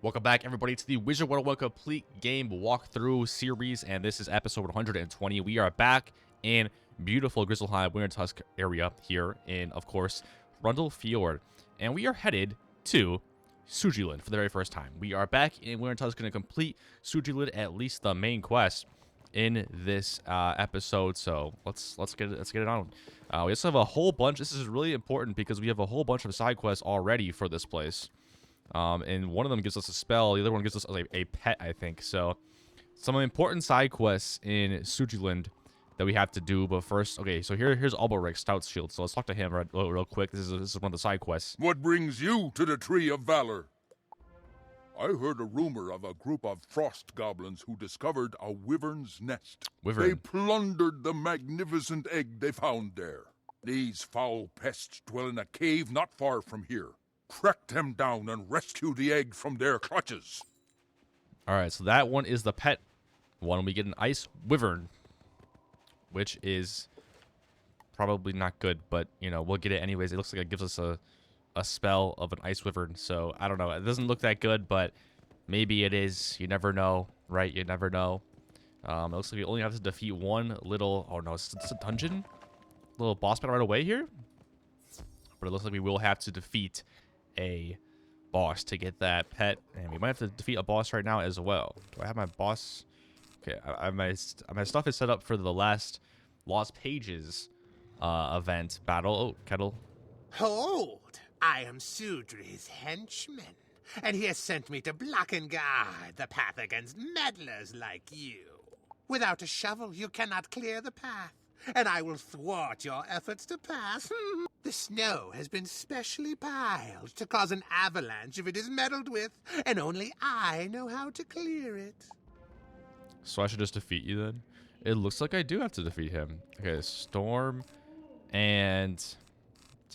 Welcome back, everybody, to the Wizard101 complete game walkthrough series, and this is episode 120. We are back in beautiful Grizzleheim, Wintertusk area here in, of course, Rundle Fjord, and we are headed to Sudrilund for the very first time. We are back in Wintertusk, going to complete Sudrilund, at least the main quest in this episode. So let's get it on. We also have a whole bunch. This is really important because we have a whole bunch of side quests already for this place. And one of them gives us a spell. The other one gives us a pet, I think. So, some important side quests in Sudrilund that we have to do. But first, okay, so here's Alberic, Stout's Shield. So let's talk to him real quick. This is one of the side quests. What brings you to the Tree of Valor? I heard a rumor of a group of frost goblins who discovered a wyvern's nest. Wyvern. They plundered the magnificent egg they found there. These foul pests dwell in a cave not far from here. Track them down and rescue the egg from their clutches. Alright, so that one is the pet one. We get an ice wyvern, which is probably not good, but, you know, we'll get it anyways. It looks like it gives us a spell of an ice wyvern, so I don't know. It doesn't look that good, but maybe it is. You never know, right? You never know. It looks like we only have to defeat one little... Oh, no, it's a dungeon? Little boss battle right away here? But it looks like we will have to defeat a boss to get that pet, and we might have to defeat a boss right now as well. Do I have my boss? Okay, my stuff is set up for the last Lost Pages event battle. Oh, Kettle. Hold! I am Sudri's henchman, and he has sent me to block and guard the path against meddlers like you. Without a shovel, you cannot clear the path, and I will thwart your efforts to pass. The snow has been specially piled to cause an avalanche if it is meddled with, and only I know how to clear it. So I should just defeat you then? It looks like I do have to defeat him. Okay, Storm, and so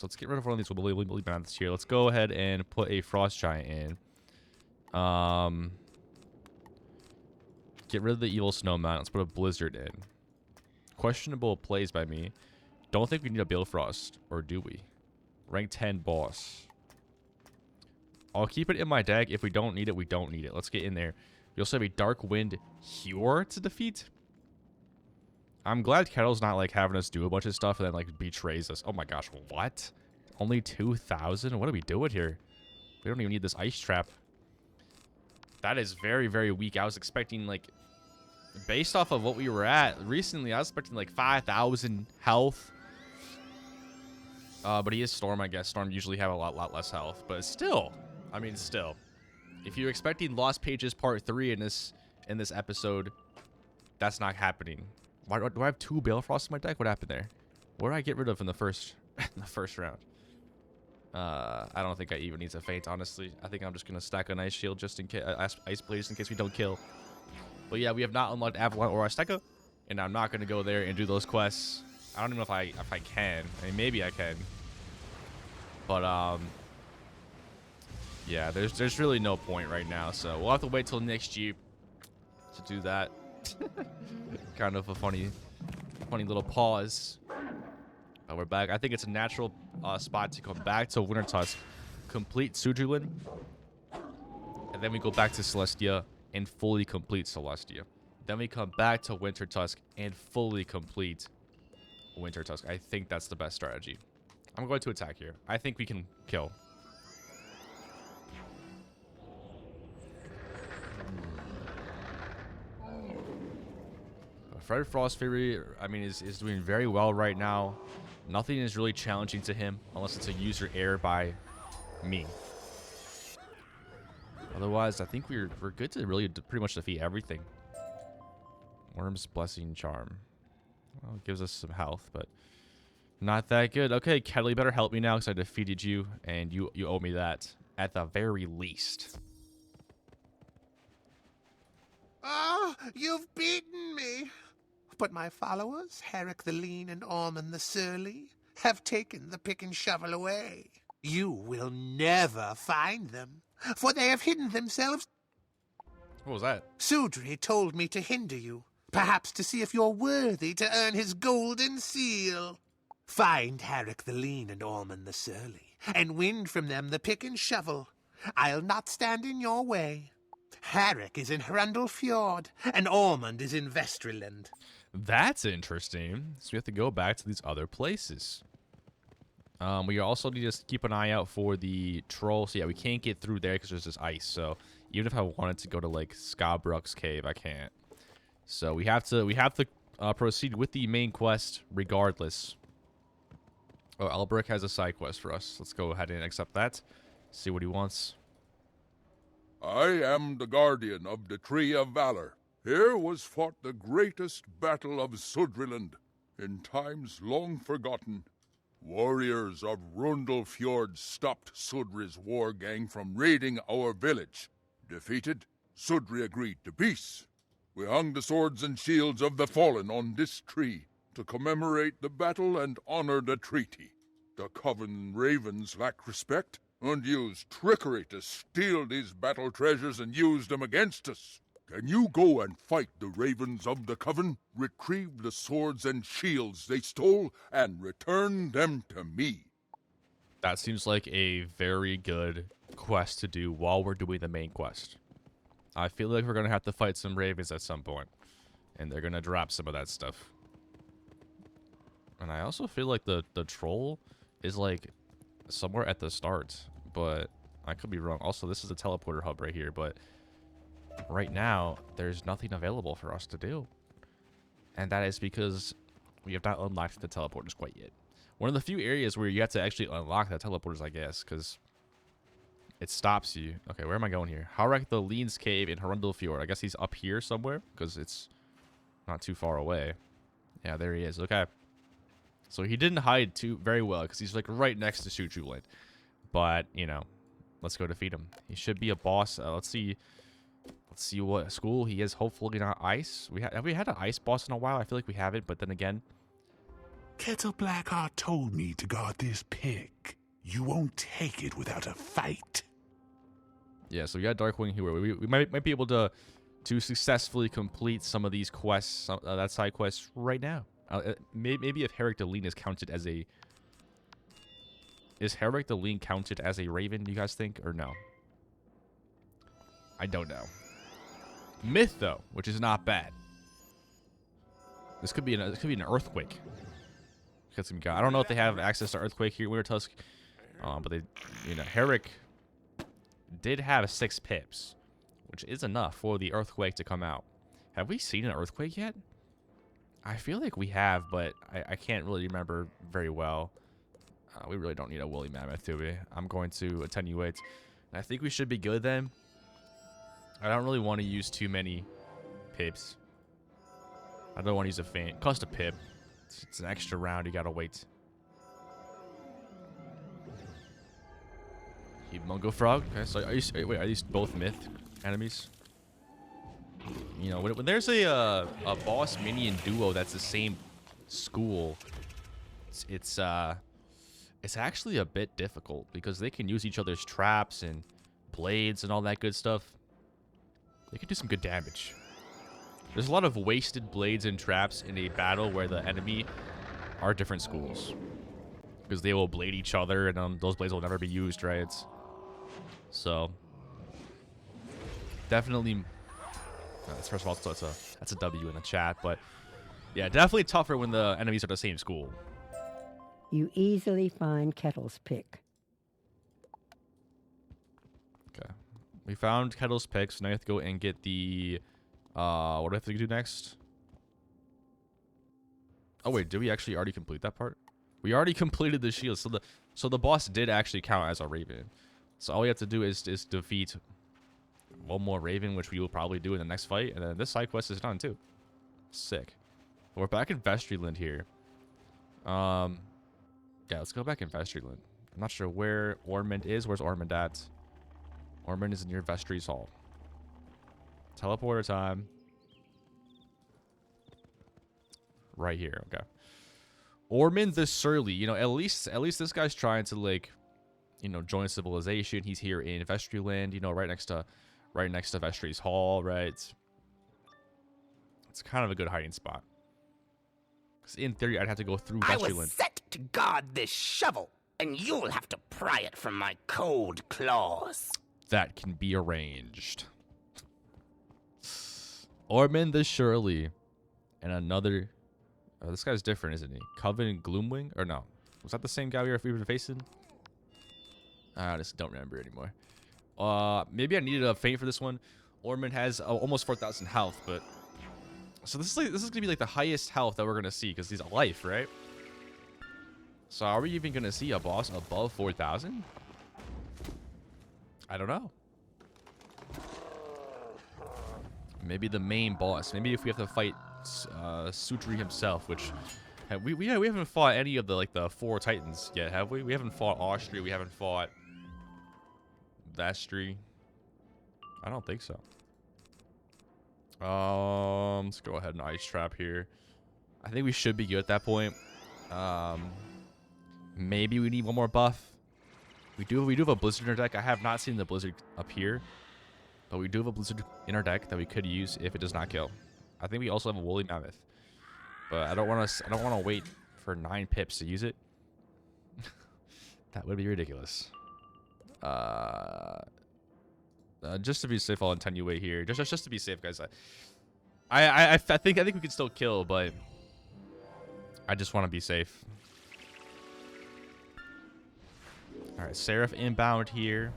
let's get rid of one of these woolly bands here. Let's go ahead and put a Frost Giant in. Get rid of the Evil Snowman. Let's put a Blizzard in. Questionable plays by me. Don't think we need a Balefrost, or do we? Rank 10 boss. I'll keep it in my deck. If we don't need it, we don't need it. Let's get in there. We also have a Dark Wind Cure to defeat. I'm glad Kettle's not like having us do a bunch of stuff and then like betrays us. Oh my gosh, what? Only 2,000? What are we doing here? We don't even need this ice trap. That is very, very weak. I was expecting like, based off of what we were at recently, I was expecting like 5,000 health. But he is Storm, I guess. Storm usually have a lot less health. But still, I mean, still. If you're expecting Lost Pages Part 3 in this episode, that's not happening. Why do I have 2 Balefrosts in my deck? What happened there? What did I get rid of in the first round? I don't think I even need to faint, honestly. I think I'm just going to stack an Ice Shield just in case, Ice Blaze in case we don't kill. But yeah, we have not unlocked Avalon or Azteca, and I'm not going to go there and do those quests. I don't even know if I can. I mean, maybe I can. But, yeah, there's really no point right now, so we'll have to wait till next year to do that. Kind of a funny little pause. But we're back. I think it's a natural spot to come back to Wintertusk, complete Sudrilund, and then we go back to Celestia and fully complete Celestia. Then we come back to Wintertusk and fully complete Wintertusk. I think that's the best strategy. I'm going to attack here. I think we can kill. Fred Frost Fury, I mean, is doing very well right now. Nothing is really challenging to him unless it's a user error by me. Otherwise, I think we're good to really pretty much defeat everything. Worm's Blessing Charm. Well, it gives us some health, but not that good. Okay, Kettle, you better help me now because I defeated you, and you owe me that at the very least. Oh, you've beaten me. But my followers, Herrick the Lean and Ormond the Surly, have taken the pick and shovel away. You will never find them, for they have hidden themselves. What was that? Sudri told me to hinder you, perhaps to see if you're worthy to earn his golden seal. Find Herrick the Lean and Ormond the Surly, and win from them the pick and shovel, I'll not stand in your way. Herrick is in Hrundle Fjord, and Ormond is in Vestryland. That's interesting. So we have to go back to these other places. We also need to keep an eye out for the troll. So yeah, we can't get through there because there's this ice. So even if I wanted to go to like Scabrook's cave, I can't. So we have to proceed with the main quest regardless. Oh, Elbrick has a side quest for us. Let's go ahead and accept that. See what he wants. I am the guardian of the Tree of Valor. Here was fought the greatest battle of Sudrilund, in times long forgotten. Warriors of Hrundle Fjord stopped Sudri's war gang from raiding our village. Defeated, Sudri agreed to peace. We hung the swords and shields of the fallen on this tree to commemorate the battle and honor the treaty. The Coven ravens lacked respect and used trickery to steal these battle treasures and use them against us. Can you go and fight the ravens of the Coven, retrieve the swords and shields they stole, and return them to me? That seems like a very good quest to do while we're doing the main quest. I feel like we're going to have to fight some ravens at some point, and they're going to drop some of that stuff. And I also feel like the troll is like somewhere at the start, but I could be wrong. Also, this is a teleporter hub right here, but right now there's nothing available for us to do. And that is because we have not unlocked the teleporters quite yet. One of the few areas where you have to actually unlock the teleporters, I guess, because it stops you. Okay, where am I going here? Harek the Lean's Cave in Hrundle Fjord. I guess he's up here somewhere because it's not too far away. Yeah, there he is. Okay. So he didn't hide too very well because he's like right next to Sudrilund. But, you know, let's go defeat him. He should be a boss. Let's see what school he is. Hopefully not ice. Have we had an ice boss in a while? I feel like we haven't, but then again. Kettle Blackheart told me to guard this pick. You won't take it without a fight. Yeah, so we got Darkwing here. We might be able to successfully complete some of these quests, that side quest right now. Maybe if Herrick the Lean is counted as a... Is Herrick the Lean counted as a raven, do you guys think, or no? I don't know. Myth, though, which is not bad. This could be an earthquake. I don't know if they have access to earthquake here in Wintertusk, but they, you know, Herrick did have 6 pips, which is enough for the earthquake to come out. Have we seen an earthquake yet? I feel like we have, but I can't really remember very well. We really don't need a woolly mammoth, do we? I'm going to attenuate. And I think we should be good then. I don't really want to use too many pips. I don't want to use a faint. Cost a pip. It's an extra round. You gotta wait. Mungo Frog. Okay, so are these both myth enemies? You know, when there's a boss minion duo that's the same school, it's actually a bit difficult because they can use each other's traps and blades and all that good stuff. They can do some good damage. There's a lot of wasted blades and traps in a battle where the enemy are different schools, because they will blade each other, and those blades will never be used, right? So definitely, first of all, that's a W in the chat, but yeah, definitely tougher when the enemies are the same school. You easily find Kettle's pick. Okay, we found Kettle's pick, so now you have to go and get the what do I have to do next? Oh wait, did we actually already complete that part? We already completed the shield, so the boss did actually count as a raven. So all we have to do is defeat one more raven, which we will probably do in the next fight, and then this side quest is done too. Sick. We're back in Vestryland here. Yeah, let's go back in Vestryland. I'm not sure where Ormond is. Where's Ormond at? Ormond is near Vestry's Hall. Teleporter time. Right here. Okay. Ormond the Surly. You know, at least this guy's trying to, like, you know, join civilization. He's here in Vestryland, you know, right next to Vestry's Hall, right? It's kind of a good hiding spot. Because in theory, I'd have to go through Vestryland. I was set to guard this shovel, and you'll have to pry it from my cold claws. that can be arranged. Ormond the Shirley. And another... Oh, this guy's different, isn't he? Coven Gloomwing? Or no. Was that the same guy we were facing? I just don't remember anymore. Maybe I needed a feint for this one. Ormond has almost 4,000 health, but... So this is gonna be like the highest health that we're gonna see, because he's a life, right? So are we even gonna see a boss above 4,000? I don't know. Maybe the main boss. Maybe if we have to fight Sudrilund himself, which we haven't fought any of the 4 titans yet, have we? We haven't fought Austria. We haven't fought Vestry. I don't think so. Let's go ahead and ice trap here. I think we should be good at that point. Maybe we need one more buff. We do have a blizzard in our deck. I have not seen the blizzard up here, but we do have a blizzard in our deck that we could use if it does not kill. I think we also have a woolly mammoth, but I don't want to wait for 9 pips to use it. That would be ridiculous. Just to be safe, I'll attenuate here. Just to be safe, guys. I think we can still kill, but I just want to be safe. All right, Seraph inbound here.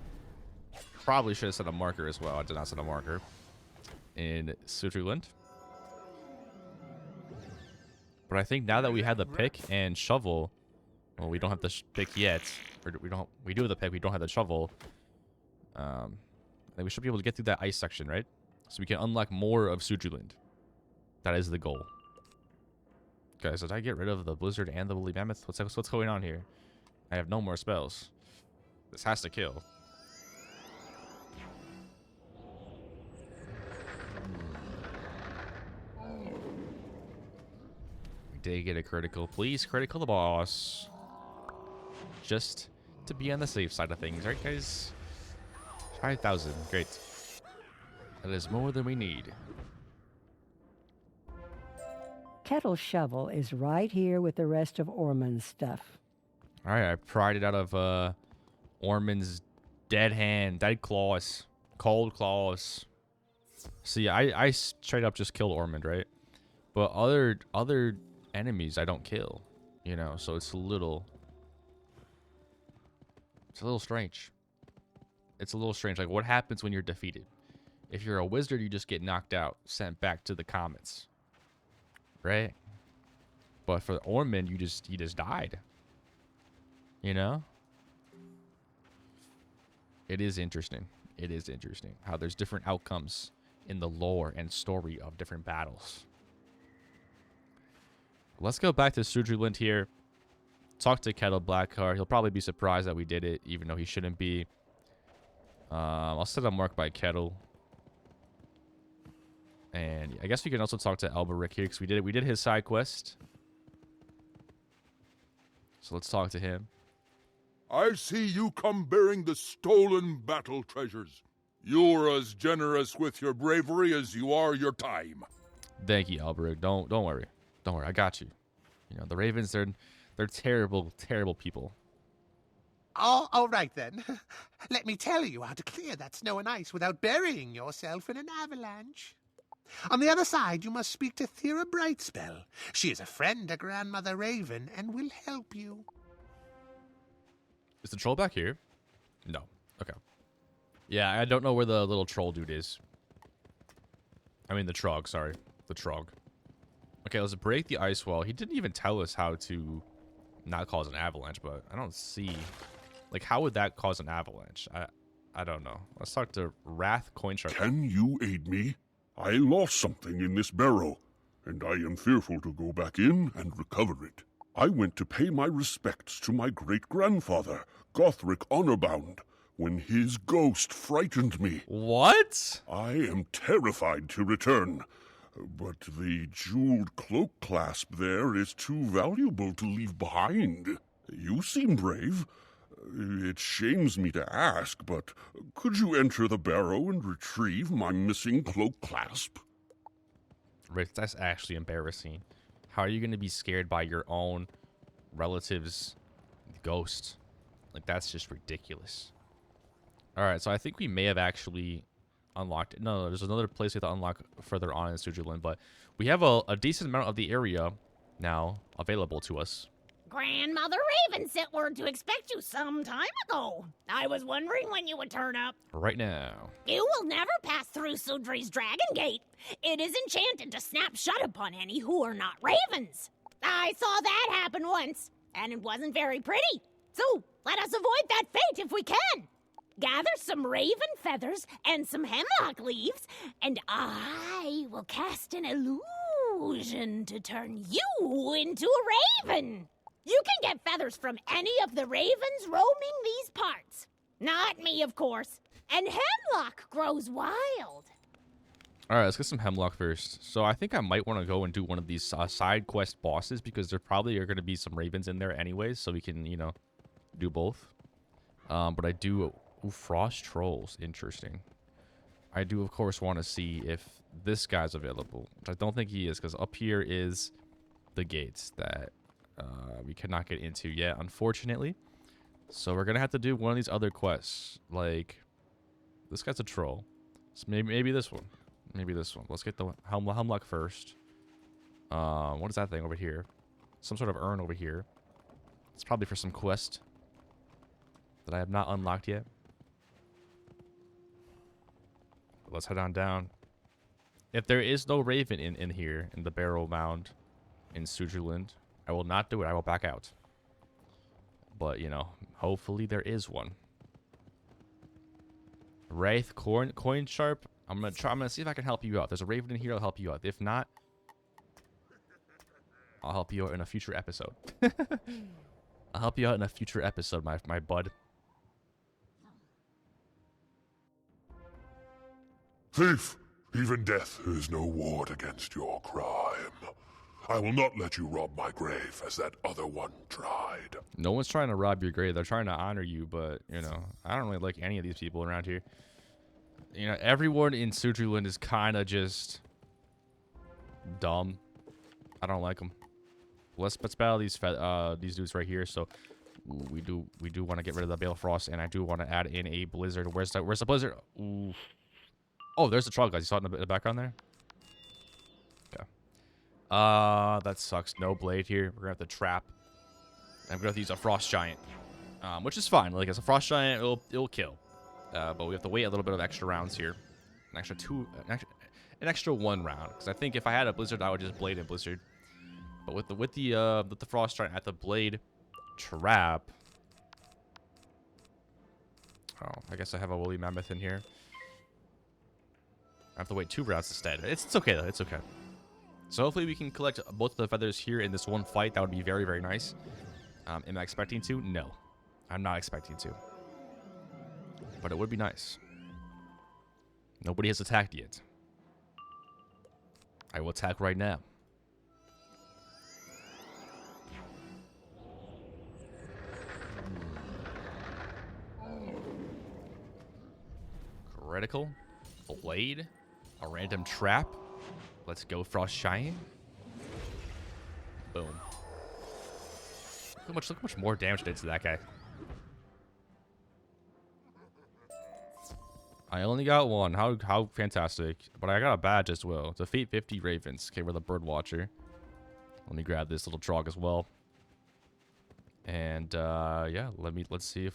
Probably should have set a marker as well. I did not set a marker in Sudrilund. But I think now that we have the pick and shovel, well, we don't have the pick yet. Or we do have the pick. We don't have the shovel. Then we should be able to get through that ice section, right? So we can unlock more of Sudrilund. That is the goal. Guys, did I get rid of the blizzard and the woolly mammoth? What's going on here? I have no more spells. This has to kill. We did get a critical. Please critical the boss. Just to be on the safe side of things, right, guys? 5,000. Great. That is more than we need. Kettle Shovel is right here with the rest of Ormond's stuff. All right, I pried it out of Ormond's dead hand, dead claws, cold claws. See, I straight up just killed Ormond, right? But other enemies I don't kill, you know. So it's a little strange. It's a little strange. Like, what happens when you're defeated? If you're a wizard, you just get knocked out, sent back to the commons, right? But for Ormond, he just died. You know? It is interesting. It is interesting how there's different outcomes in the lore and story of different battles. Let's go back to Sudrilund here. Talk to Kettle Blackheart. He'll probably be surprised that we did it, even though he shouldn't be. I'll set a mark by Kettle. And I guess we can also talk to Alberic here, because we did his side quest. So let's talk to him. I see you come bearing the stolen battle treasures. You're as generous with your bravery as you are your time. Thank you, Alberic. Don't worry. Don't worry. I got you. You know, the Ravens, they're terrible, terrible people. Oh, all right then. Let me tell you how to clear that snow and ice without burying yourself in an avalanche. On the other side, you must speak to Thera Brightspell. She is a friend to Grandmother Raven and will help you. Is the troll back here? No. Okay. Yeah, I don't know where the little troll dude is. I mean, the trog, sorry. The trog. Okay, let's break the ice wall. He didn't even tell us how to not cause an avalanche, but I don't see... Like, how would that cause an avalanche? I don't know. Let's talk to Wrath Coinshark. Can you aid me? I lost something in this barrow, and I am fearful to go back in and recover it. I went to pay my respects to my great-grandfather, Gothric Honorbound, when his ghost frightened me. What? I am terrified to return, but the jeweled cloak clasp there is too valuable to leave behind. You seem brave. It shames me to ask, but could you enter the barrow and retrieve my missing cloak clasp? Rick, that's actually embarrassing. How are you going to be scared by your own relative's ghost? Like, that's just ridiculous. All right, so I think we may have actually unlocked. No, there's another place we have to unlock further on in Sudrilund, but we have a decent amount of the area now available to us. Grandmother Raven sent word to expect you some time ago. I was wondering when you would turn up. Right now. You will never pass through Sudri's Dragon Gate. It is enchanted to snap shut upon any who are not ravens. I saw that happen once, and it wasn't very pretty. So, let us avoid that fate if we can. Gather some raven feathers and some hemlock leaves, and I will cast an illusion to turn you into a raven. You can get feathers from any of the ravens roaming these parts. Not me, of course. And hemlock grows wild. All right, let's get some hemlock first. So I think I might want to go and do one of these side quest bosses because there probably are going to be some ravens in there anyways, so we can, you know, do both. But I do... Ooh, frost trolls. Interesting. I do, of course, want to see if this guy's available, which I don't think he is because up here is the gates that we cannot get into yet, unfortunately. So we're going to have to do one of these other quests. Like, this guy's a troll. So maybe this one. Maybe this one. Let's get the hemlock first. What is that thing over here? Some sort of urn over here. It's probably for some quest that I have not unlocked yet. Let's head on down. If there is no raven in here, in the barrow mound in Sudrilund, I will not do it. I will back out. But, you know, hopefully there is one. Wraith coin sharp. I'm gonna see if I can help you out. There's a raven in here, I'll help you out. If not, I'll help you out in a future episode. I'll help you out in a future episode, my bud. Thief! Even death is no ward against your crime. I will not let you rob my grave as that other one tried. No one's trying to rob your grave. They're trying to honor you, but, you know, I don't really like any of these people around here. You know, everyone in Sudrilund is kind of just dumb. I don't like them. Let's battle these dudes right here. So we do want to get rid of the Balefrost, and I do want to add in a blizzard. Where's the blizzard? Ooh. Oh, there's the troll, guys. You saw it in the background there? Okay. That sucks. No blade here. We're going to have to trap. I'm going to have to use a frost giant. Which is fine. Like, as a frost giant, it'll kill. But we have to wait a little bit of extra rounds here. An extra 1 round. Because I think if I had a blizzard, I would just blade and blizzard. But with the frost giant at the blade trap. Oh, I guess I have a woolly mammoth in here. I have to wait 2 rounds instead. It's okay though. It's okay. So hopefully we can collect both of the feathers here in this one fight. That would be very, very nice. Am I expecting to? No, I'm not expecting to. But it would be nice. Nobody has attacked yet. I will attack right now. Critical. Blade. A random trap. Let's go, Frost Giant. Boom. Look how much more damage I did to that guy. I only got 1. How fantastic. But I got a badge as well. Defeat 50 ravens. Okay, we're the bird watcher. Let me grab this little trog as well. And yeah, let's get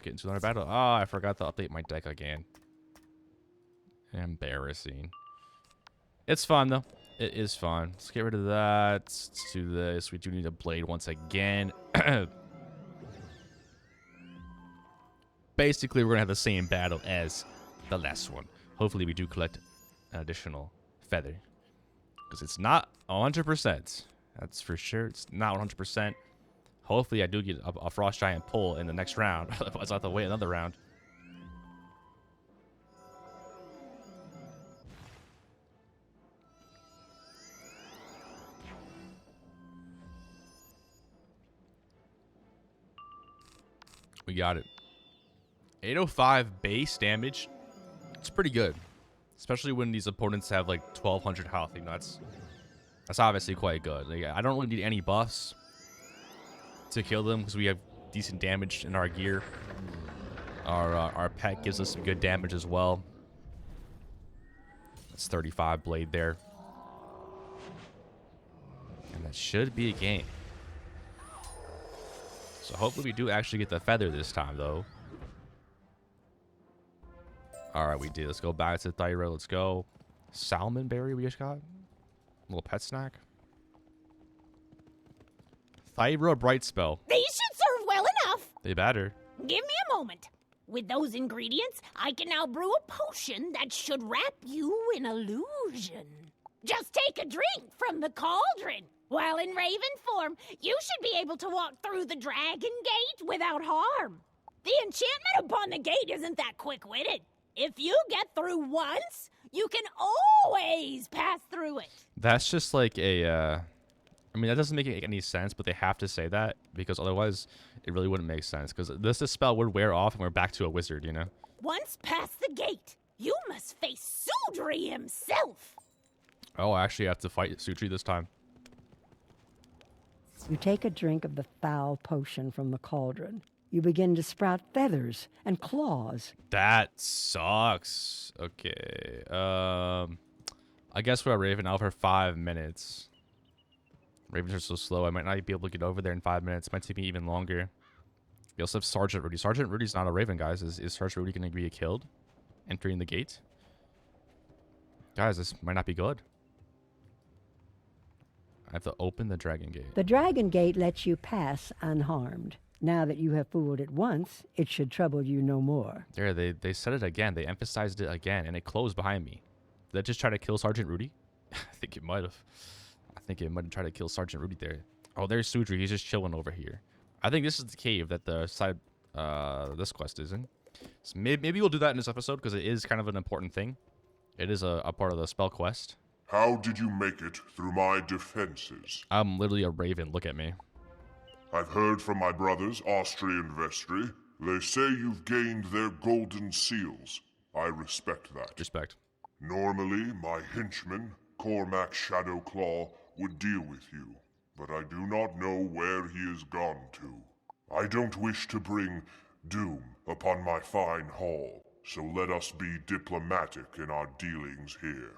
into another battle. Ah, I forgot to update my deck again. Embarrassing. It's fun though. It is fun. Let's get rid of that. Let's do this. We do need a blade once again. Basically, we're gonna have the same battle as the last one. Hopefully, we do collect an additional feather, because it's not 100%. That's for sure. It's not 100%. Hopefully, I do get a frost giant pull in the next round. Otherwise, I'll have to wait another round. We got it. 805 base damage. It's pretty good. Especially when these opponents have like 1200 health. You know, that's obviously quite good. Like, I don't really need any buffs to kill them because we have decent damage in our gear. Our pet gives us some good damage as well. That's 35 blade there. And that should be a game. So hopefully we do actually get the feather this time, though. All right, we did. Let's go back to Thyra. Let's go. Salmon berry we just got. Little pet snack. Thyra bright spell. These should serve well enough. They better. Give me a moment. With those ingredients, I can now brew a potion that should wrap you in illusion. Just take a drink from the cauldron. While in raven form, you should be able to walk through the dragon gate without harm. The enchantment upon the gate isn't that quick-witted. If you get through once, you can always pass through it. That's just like a, I mean, that doesn't make any sense, but they have to say that because otherwise it really wouldn't make sense because this spell would wear off and we're back to a wizard, you know? Once past the gate, you must face Sudri himself. Oh, I actually have to fight Sutri this time. You take a drink of the foul potion from the cauldron. You begin to sprout feathers and claws. That sucks. Okay. I guess we're at Raven now for 5 minutes. Ravens are so slow. I might not be able to get over there in 5 minutes. It might take me even longer. We also have Sergeant Rudy. Sergeant Rudy's not a Raven, guys. Is Sergeant Rudy going to be killed entering the gate? Guys, this might not be good. I have to open the dragon gate. The dragon gate lets you pass unharmed. Now that you have fooled it once, it should trouble you no more. There, they said it again. They emphasized it again, and it closed behind me. Did that just try to kill Sergeant Rudy? I think it might have. I think it might have tried to kill Sergeant Rudy there. Oh, there's Sudri. He's just chilling over here. I think this is the cave that the side, this quest is in. So maybe we'll do that in this episode because it is kind of an important thing. It is a part of the spell quest. How did you make it through my defenses? I'm literally a raven. Look at me. I've heard from my brothers, Austri and Vestri. They say you've gained their golden seals. I respect that. Respect. Normally, my henchman, Cormac Shadowclaw, would deal with you, but I do not know where he has gone to. I don't wish to bring doom upon my fine hall, so let us be diplomatic in our dealings here.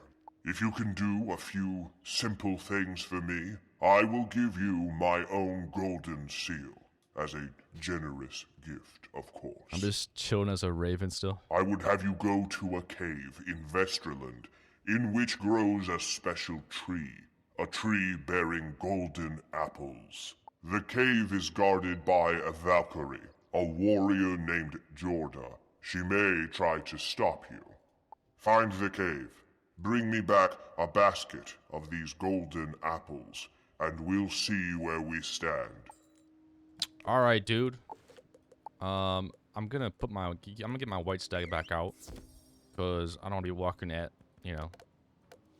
If you can do a few simple things for me, I will give you my own golden seal, as a generous gift, of course. I'm just chilling as a raven still. I would have you go to a cave in Vesterland, in which grows a special tree, a tree bearing golden apples. The cave is guarded by a Valkyrie, a warrior named Jorda. She may try to stop you. Find the cave. Bring me back a basket of these golden apples, and we'll see where we stand. All right, dude. I'm gonna get my white stag back out because I don't want to be walking at, you know,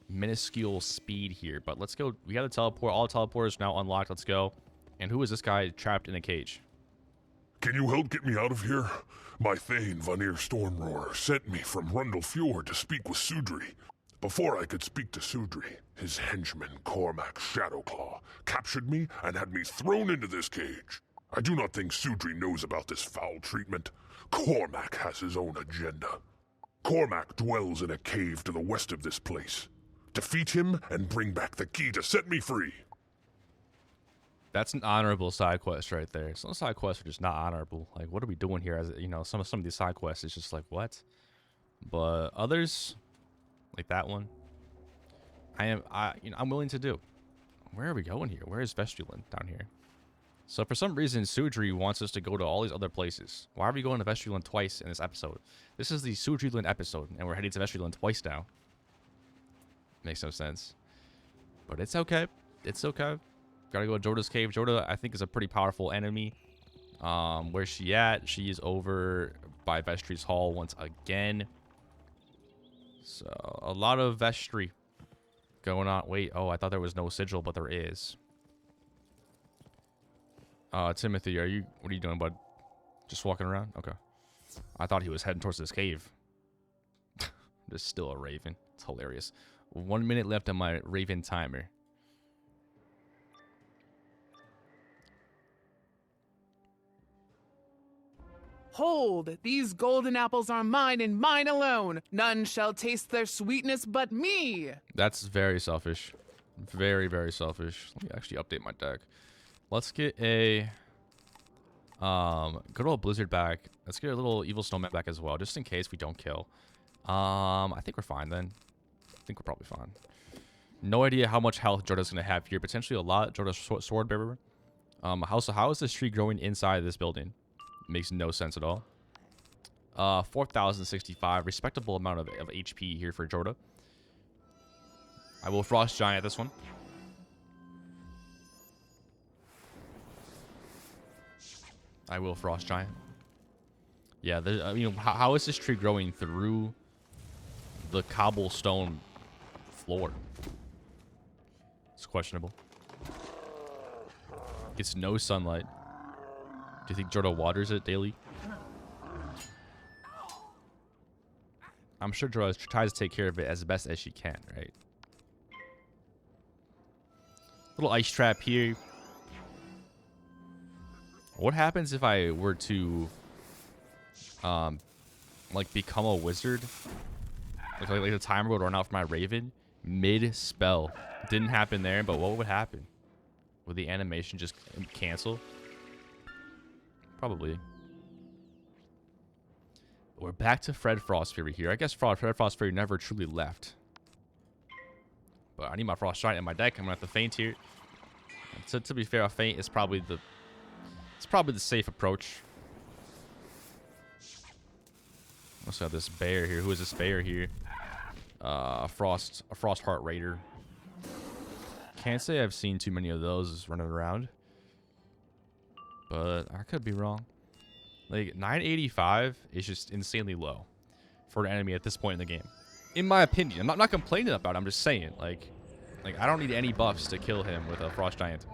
minuscule speed here. But let's go. We got to teleport. All teleporters now unlocked. Let's go. And who is this guy trapped in a cage? Can you help get me out of here? My Thane, Vanir Stormroar, sent me from Rundle Fjord to speak with Sudri. Before I could speak to Sudri, his henchman, Cormac Shadowclaw, captured me and had me thrown into this cage. I do not think Sudri knows about this foul treatment. Cormac has his own agenda. Cormac dwells in a cave to the west of this place. Defeat him and bring back the key to set me free. That's an honorable side quest right there. Some side quests are just not honorable. Like, what are we doing here? As you know, some of these side quests is just like, what? But others, like that one, I'm willing to do. Where are we going here? Where is Sudrilund? Down here. So for some reason, Sudri wants us to go to all these other places. Why are we going to Sudrilund twice in this episode? This is the Sudrilund episode, and we're heading to Sudrilund twice now. Makes no sense. But it's okay. It's okay. Gotta go to Jorda's cave. Jorda, I think, is a pretty powerful enemy. Where's she at? She is over by Vestri's Hall once again. So, a lot of Vestri going on. Wait, oh, I thought there was no sigil, but there is. Timothy, what are you doing, bud? Just walking around? Okay. I thought he was heading towards this cave. There's still a raven. It's hilarious. 1 minute left on my raven timer. Hold, these golden apples are mine and mine alone. None shall taste their sweetness but me. That's very selfish. Very, very selfish. Let me actually update my deck. Let's get a good old blizzard back. Let's get a little evil snowman back as well, just in case we don't kill. I think we're fine then. I think we're probably fine. No idea how much health Jorda's gonna have here. Potentially a lot. Jorda's sword bearer. How is this tree growing inside this building? Makes no sense at all. 4,065. Respectable amount of HP here for Jorda. I will Frost Giant this one. I will Frost Giant. Yeah, how is this tree growing through the cobblestone floor? It's questionable. Gets no sunlight. Do you think Jorda waters it daily? I'm sure Jorda tries to take care of it as best as she can, right? Little ice trap here. What happens if I were to, like, become a wizard? Like the timer would run out for my Raven mid-spell. Didn't happen there, but what would happen? Would the animation just cancel? Probably. We're back to Fred Frostfury here. I guess Fred Frostfury never truly left. But I need my Frost Giant in my deck. I'm gonna have to feint here. To be fair, a feint is probably the safe approach. Let's have this bear here. Who is this bear here? A Frost Heart Raider. Can't say I've seen too many of those running around, but I could be wrong. Like 985 is just insanely low for an enemy at this point in the game, in my opinion. I'm not complaining about it. I'm just saying, like I don't need any buffs to kill him with a Frost Giant.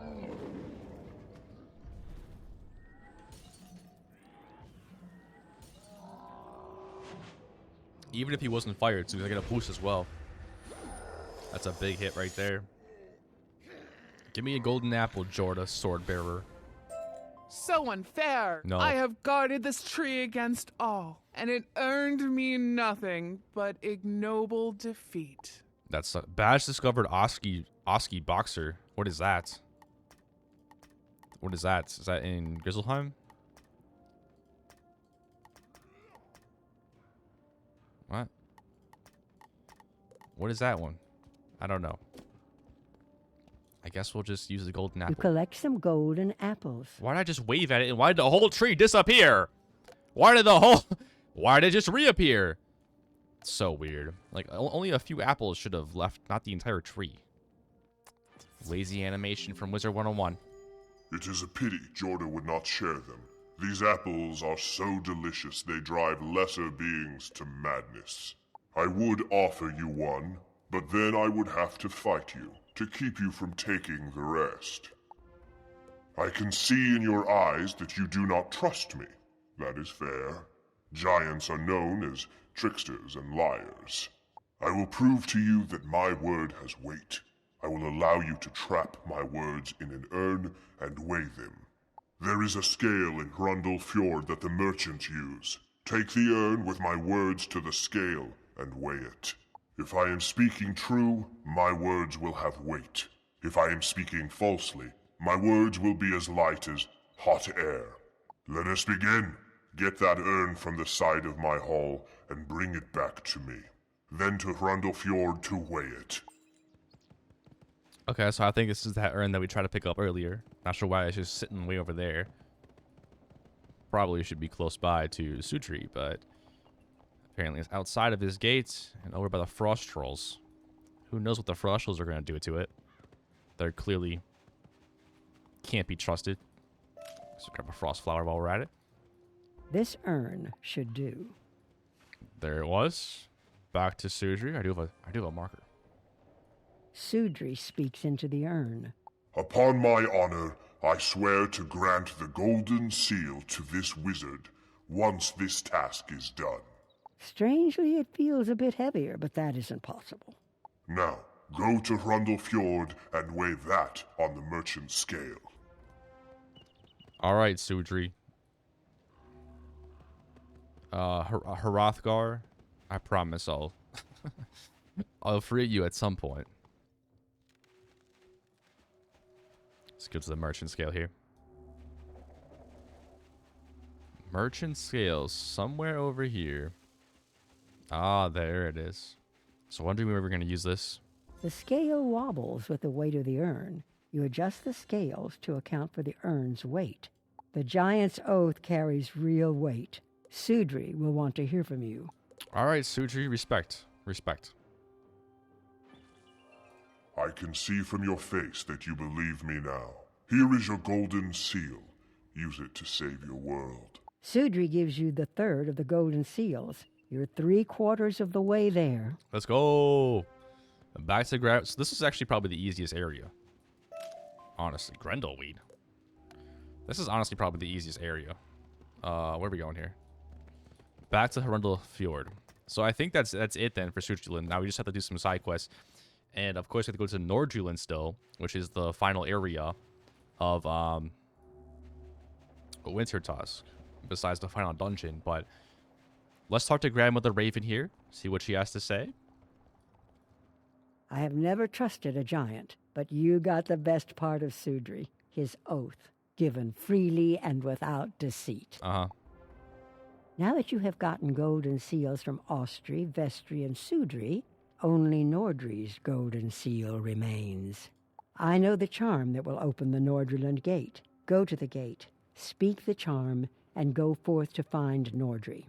Even if he wasn't fired, so he's gonna get a boost as well. That's a big hit right there. Give me a golden apple, Jorda, sword bearer. So unfair. No. I have guarded this tree against all, and it earned me nothing but ignoble defeat. That's a badge discovered. Oski Boxer. What is that? What is that? Is that in Grizzleheim? What? What is that one? I don't know. I guess we'll just use the golden apple. You collect some golden apples. Why did I just wave at it and why did the whole tree disappear? Why did it just reappear? It's so weird. Like, only a few apples should have left, not the entire tree. Lazy animation from Wizard101. It is a pity Jorda would not share them. These apples are so delicious they drive lesser beings to madness. I would offer you one, but then I would have to fight you to keep you from taking the rest. I can see in your eyes that you do not trust me. That is fair. Giants are known as tricksters and liars. I will prove to you that my word has weight. I will allow you to trap my words in an urn and weigh them. There is a scale in Hrundle Fjord that the merchants use. Take the urn with my words to the scale and weigh it. If I am speaking true, my words will have weight. If I am speaking falsely, my words will be as light as hot air. Let us begin. Get that urn from the side of my hall and bring it back to me. Then to Hrundle Fjord to weigh it. Okay, so I think this is that urn that we tried to pick up earlier. Not sure why it's just sitting way over there. Probably should be close by to Sudri, but apparently it's outside of his gate and over by the frost trolls. Who knows what the frost trolls are going to do to it? They're clearly can't be trusted. So grab a frost flower while we're at it. This urn should do. There it was. Back to Sudri. I do have a marker. Sudri speaks into the urn. Upon my honor, I swear to grant the golden seal to this wizard once this task is done. Strangely, it feels a bit heavier, but that isn't possible. Now, go to Hrundle Fjord and weigh that on the merchant scale. All right, Sudri. Hrothgar, I promise I'll free you at some point. Let's go to the merchant scale here. Merchant scales somewhere over here. Ah, there it is. So wondering when we're going to use this. The scale wobbles with the weight of the urn. You adjust the scales to account for the urn's weight. The giant's oath carries real weight. Sudri will want to hear from you. All right, Sudri, respect. Respect. I can see from your face that you believe me now. Here is your golden seal. Use it to save your world. Sudri gives you the third of the golden seals. You're 3/4 of the way there. Let's go. Back to grab. So this is actually probably the easiest area. Honestly, Grendelweed. This is honestly probably the easiest area. Where are we going here? Back to Hrundel Fjord. So I think that's it then for Sudrilund. Now we just have to do some side quests. And of course we have to go to Nordjylland still, which is the final area of Wintertusk, besides the final dungeon. But let's talk to Grandmother Raven here, see what she has to say. I have never trusted a giant, but you got the best part of Sudri, his oath, given freely and without deceit. Uh-huh. Now that you have gotten golden seals from Austri, Vestri, and Sudri, only Nordri's golden seal remains. I know the charm that will open the Nordrylund gate. Go to the gate, speak the charm, and go forth to find Nordri.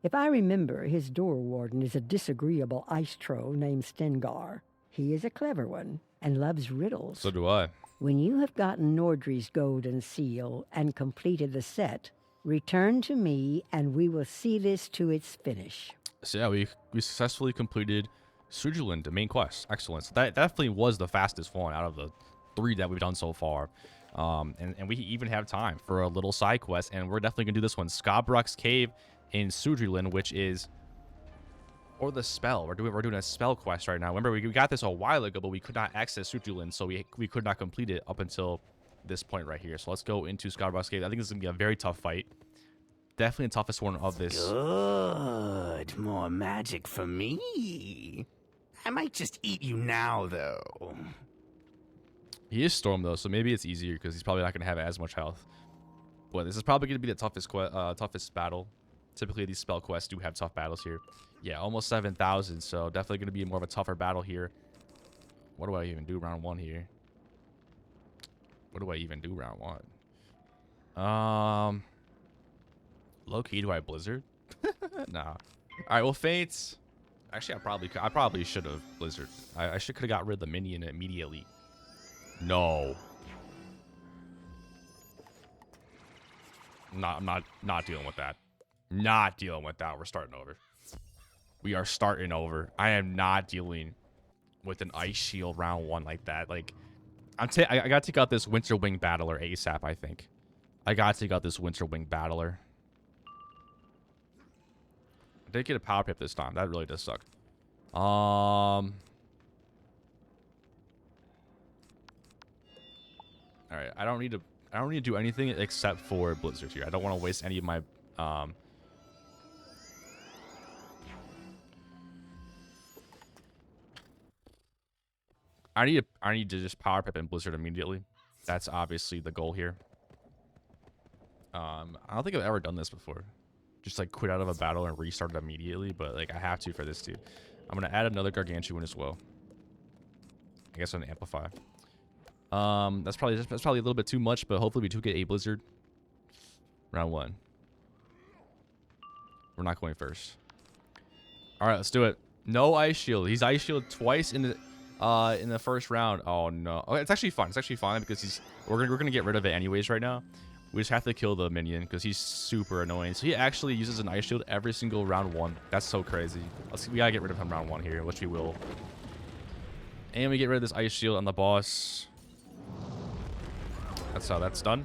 If I remember, his door warden is a disagreeable ice troll named Stengar. He is a clever one and loves riddles. So do I. When you have gotten Nordri's golden seal and completed the set, return to me and we will see this to its finish. So yeah, we successfully completed Sudrilund, the main quest. Excellent. So that definitely was the fastest one out of the 3 that we've done so far. And we even have time for a little side quest, and we're definitely gonna do this one. Skabrock's Cave in Sudrilund, which is, or the spell. We're doing a spell quest right now. Remember, we got this a while ago, but we could not access Sudrilund, so we could not complete it up until this point right here. So let's go into Skabrock's Cave. I think this is gonna be a very tough fight. Definitely the toughest one of this. Good. More magic for me. I might just eat you now, though. He is Storm, though, so maybe it's easier because he's probably not going to have as much health. But this is probably going to be the toughest battle. Typically, these spell quests do have tough battles here. Yeah, almost 7,000, so definitely going to be more of a tougher battle here. What do I even do round 1 here? What do I even do round 1? Low-key, do I Blizzard? Nah. All right, well, Fates. Actually, I probably should have Blizzard. I could have got rid of the minion immediately. No. I'm not dealing with that. Not dealing with that. We're starting over. We are starting over. I am not dealing with an Ice Shield round 1 like that. Like, I gotta take out this Winter Wing Battler ASAP, I think. I gotta take out this Winter Wing Battler. I did get a power pip this time. That really does suck. Alright, I don't need to do anything except for Blizzard here. I don't want to waste any of my I need to just power pip and Blizzard immediately. That's obviously the goal here. I don't think I've ever done this before. Just like quit out of a battle and restart it immediately, but like I have to for this too. I'm gonna add another Gargantuan as well. I guess an Amplify. That's probably a little bit too much, but hopefully we do get a Blizzard. Round 1. We're not going first. All right, let's do it. No Ice Shield. He's Ice Shield twice in the first round. Oh no. Okay, it's actually fine. It's actually fine because we're gonna get rid of it anyways right now. We just have to kill the minion because he's super annoying. So he actually uses an Ice Shield every single round 1. That's so crazy. We gotta get rid of him round 1 here, which we will. And we get rid of this Ice Shield on the boss. That's how that's done.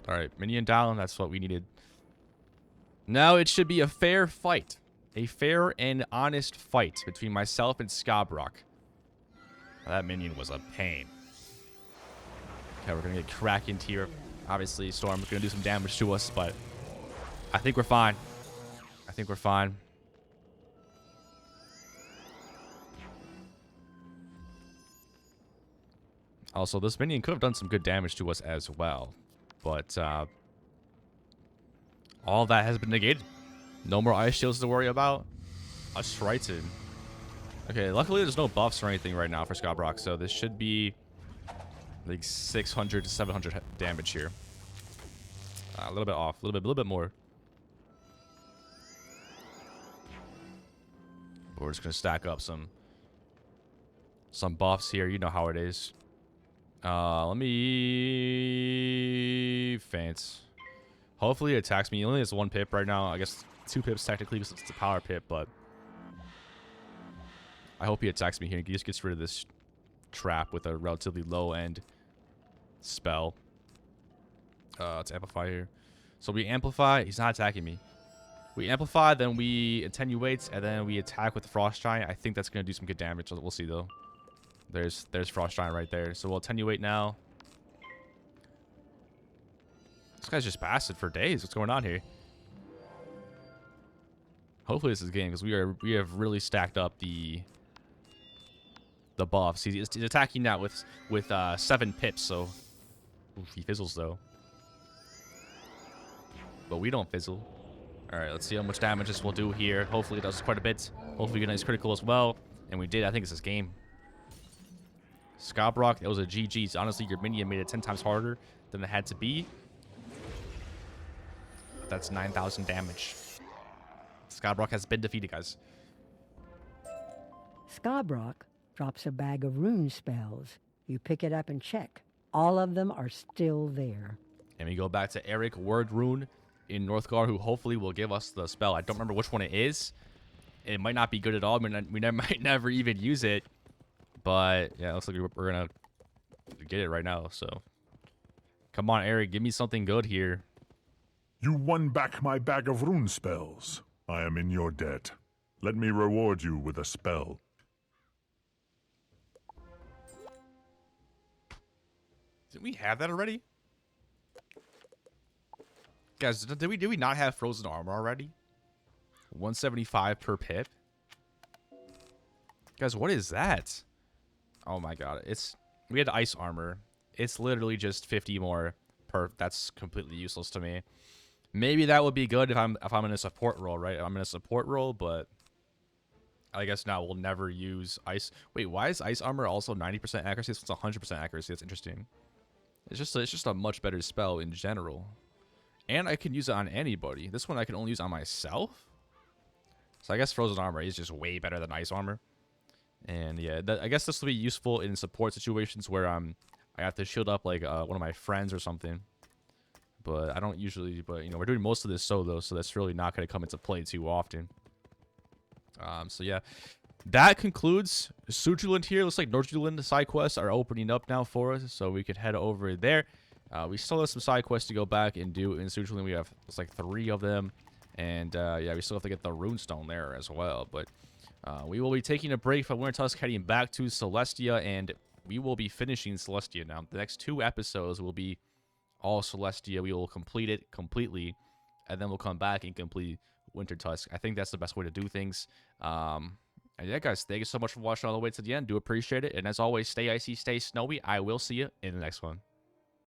All right, minion down. That's what we needed. Now it should be a fair fight. A fair and honest fight between myself and Skabrock. That minion was a pain. Okay, we're gonna get Kraken here. Obviously, Storm's gonna do some damage to us, but I think we're fine. I think we're fine. Also, this minion could have done some good damage to us as well. But, all that has been negated. No more ice shields to worry about. A Triton. Okay, luckily there's no buffs or anything right now for Scott, so this should be like 600 to 700 damage here. A little bit off, a little bit more. We're just gonna stack up some buffs here. You know how it is. Let me Fence. Hopefully it attacks me. He only has 1 pip right now. I guess 2 pips technically because it's a power pip, but I hope he attacks me here. He just gets rid of this trap with a relatively low end spell. Let's amplify here. So we amplify. He's not attacking me. We amplify, then we attenuate, and then we attack with the Frost Giant. I think that's gonna do some good damage. We'll see though. There's Frost Giant right there. So we'll attenuate now. This guy's just passive for days. What's going on here? Hopefully this is game because we have really stacked up the buffs. He's attacking now with 7 pips. So oof, he fizzles though. But we don't fizzle. All right, let's see how much damage this will do here. Hopefully it does quite a bit. Hopefully we get a nice critical as well. And we did. I think it's this game. Scott, that was a GG. Honestly, your minion made it 10 times harder than it had to be. That's 9,000 damage. Scott has been defeated, guys. Scarbrock drops a bag of rune spells. You pick it up and check. All of them are still there. And we go back to Eric Word Rune in Northgard, who hopefully will give us the spell. I don't remember which one it is. It might not be good at all. We might never even use it. But, yeah, it looks like we're going to get it right now. So, come on, Eric. Give me something good here. You won back my bag of rune spells. I am in your debt. Let me reward you with a spell. Didn't we have that already? Guys, did we not have frozen armor already? 175 per pip? Guys, what is that? Oh my god. We had ice armor. It's literally just 50 more per. That's completely useless to me. Maybe that would be good if I'm in a support role, right? I'm in a support role, but I guess now we'll never use ice. Wait, why is ice armor also 90% accuracy? It's 100% accuracy. That's interesting. It's just a much better spell in general. And I can use it on anybody. This one I can only use on myself. So I guess frozen armor is just way better than ice armor. And yeah, I guess this will be useful in support situations where I have to shield up like one of my friends or something. But I don't usually, but you know, we're doing most of this solo, so that's really not going to come into play too often. So yeah, that concludes Sudrilund here. Looks like Sudrilund side quests are opening up now for us, so we could head over there. We still have some side quests to go back and do in Sudrilund. We have, it's like 3 of them. And yeah, we still have to get the runestone there as well. But we will be taking a break from wintertusk, heading back to Celestia, and we will be finishing Celestia now. The next 2 episodes will be all Celestia. We will complete it completely, and then we'll come back and complete wintertusk. I think that's the best way to do things. And yeah, guys, thank you so much for watching all the way to the end. Do appreciate it. And as always, stay icy, stay snowy. I will see you in the next one.